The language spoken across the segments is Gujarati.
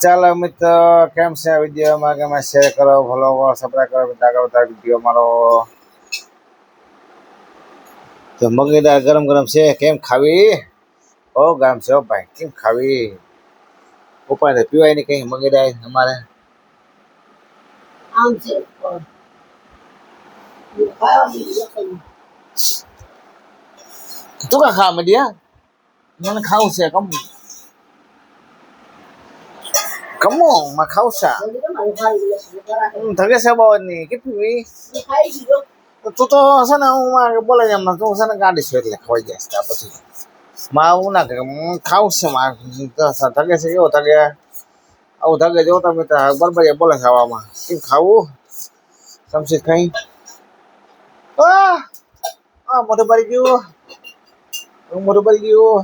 ચાલો મિત્રો, કેમ છે વિડીયોમાં તમે શેર કરો, ફોલો કરો, સબસ્ક્રાઈબ કરો, બધા કરો તાર વિડીયો મારો. તો મગની દાળ ગરમ ગરમ છે, કેમ ખાવી? બહુ ગરમ છે ભાઈ, કેમ ખાવી? ઉપાય પીવાય નહીં કઈ મગની દાળ અમારે. તું કા ખાવા માંડ્યા? મને ખાવું છે કમ કમો માં ખાવું છે. ધગે છે બહુ નહીં કેટલી તું તો છે ને હું બોલે એમ તું છે ને ગાડી છું એટલે ખવાઈ જાય પછી માં આવું ના કે ખાવું છે માં ધગે છે કેવો ધગે આવું ધગે જો તમે બરાબર બોલે છે આવામાં કેમ ખાવું સમજી કઈ મોઢું ભરી ગયું મોઢું ભરી ગયું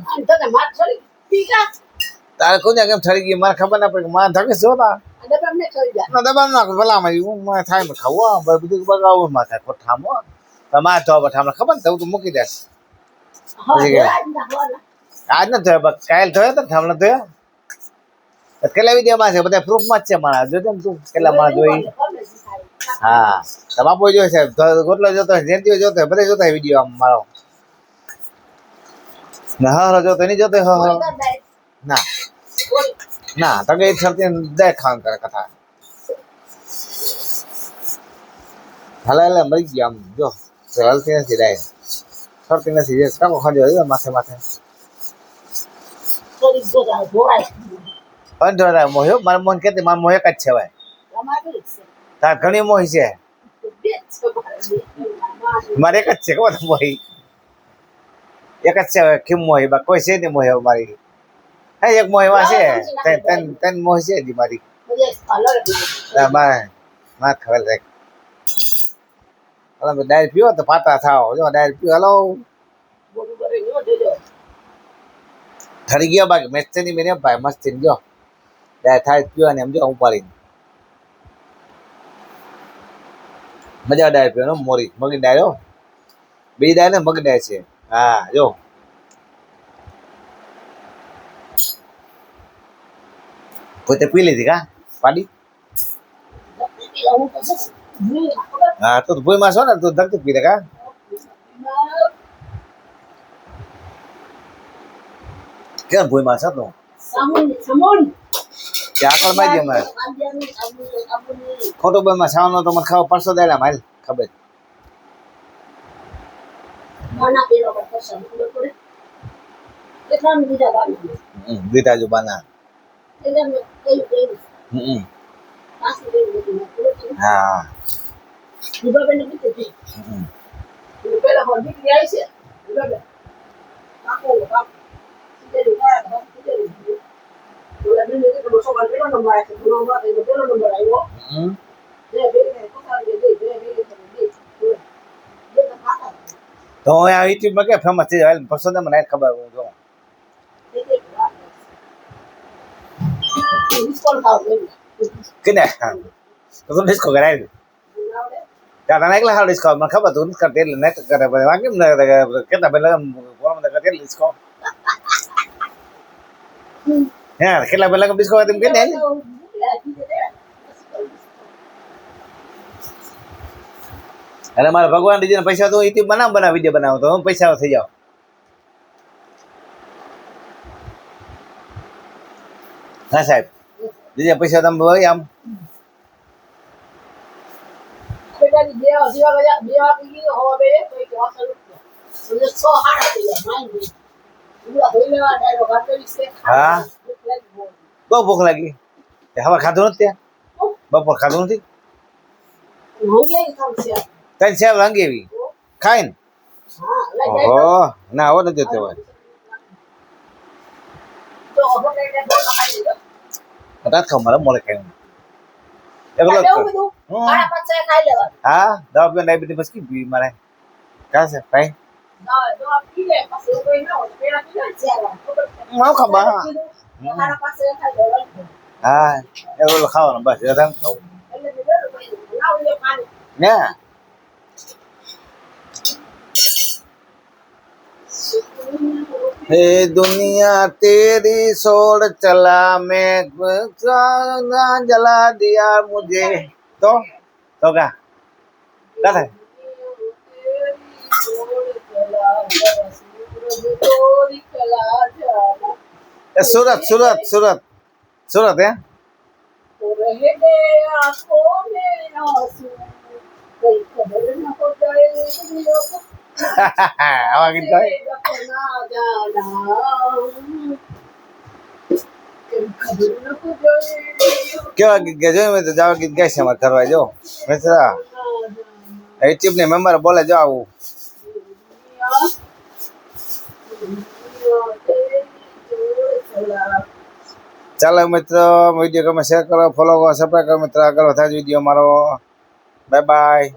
તારે કોઈ કેમ ઠરી ગઈ મારે ખબર ના પડી મારે ધગે છે દબાણ નાખ ભલા માં થાય ખાવું બધું બગાવું માં થાય ઠામો મારે તો ઠામને ખબર ને તું મૂકી દેશ આજ ન થયો કાલ થયો તો ઠામને થયો કેટલા વિડીયોમાં છે બધા પ્રૂફમાં જ છે મારા જોજે તું કેટલા મારા જોઈ હા બાપુ જોઈ છે ગોટલો જોતો જયંતિઓ જોતો બધા જોતા વિડીયો આમ મારો હા જોતો નહીં જોતો ના ના તગે છરતી દેખાણ કરે કથા હલે મરી ગયા આમ જો હલતી નથી ડાય ફરતી નથી કાકો ખાજો માથે માથે અંધોરા મોહ્યો મારા મન કેતી મારા મોહ એક જ છે ભાઈ તાર ઘણી મોહી છે મારે એક જ છે ખબર મોહી એક જ છે કેમ મોહી બા કોઈ છે નહીં મોહી મારી હા એક મોહ એવા છે તન મોહ છે જી મારી માર ખબર છે હલો ડાયર પીવો તો પાતા થાવ જો ડાયર પીવો હલો ઠરી ગયા બાકી મેસ્તની મેને ભાઈ મસ્તી જો ડાયર થાય પીવાની એમ જો ઉપાડીને મજા ડાયર પીવાનો મોરી મગની ડાયર બે ડાયર ને મગ ડાયર છે હા જો પોતે પી લીધી કા પાડી હા તો ભૂઈમાં છો ને તું ધકતી પી દે કા કેમ ભૂઈમાં છો તું આગળ બાજી અમારે ખોટું ભાઈમાં સાવનો તો મને ખાવા પરસો દેલા માલ ખબર દીધા જો બાના હા તો આ યુટ્યુબ માં કે ફેમસ થઈ જાય પસંદ મને ખબર હું જો કેને તો ડિસ્કો કરાવી દાદા એકલા હાલ ડિસ્કો મને ખબર તું કરતે એટલે નેટ કરે ભાઈ વાકેમ ન કેતા પેલા ફોરમ માં કરતે ડિસ્કો હે કેટલા પેલા ડિસ્કો તેમ કે ને અરે મારા ભગવાન દીજીને પૈસા તો યુટ્યુબ બનાવ વિડીયો બનાવો તો હું પૈસા થઈ જાવ હા સાહેબ દીજી પૈસા તમે ભાઈ આમ હા બહુ ભૂખ લાગી હવે ખાધું નથી ત્યાં બપોર ખાધું નથી તને સેવ રંગી એવી ખાઈ ને ઓહો ના આવો નથી જતો હોય રાત ખાવ મારે મોડે ખાઈ હા દવા પીવા ડાયાબિટીસ પછી પી મારે ક્યાં છે ભાઈ ખબર હા એવું ખાવાનું બસ ખાવું ના ये दुनिया तेरी छोड़ चला मैं जला दिया मुझे तो क्या થાય એ સુરત સુરત સુરત સુરત હે આવા ગીત ગાય કેવા ગીત ગાય જોયું મેં તો જાવા ગીત ગાય છે અમારે કરવા જો મિત્ર યુટ્યુબ ની મેમ્બર બોલે જો આવું ચાલો મિત્રો વિડીયો ગમે શેર કરો ફોલો કરો સબસ્ક્રાઈબ કરો મિત્રો આગળ વધારે વિડીયો મારો બાય બાય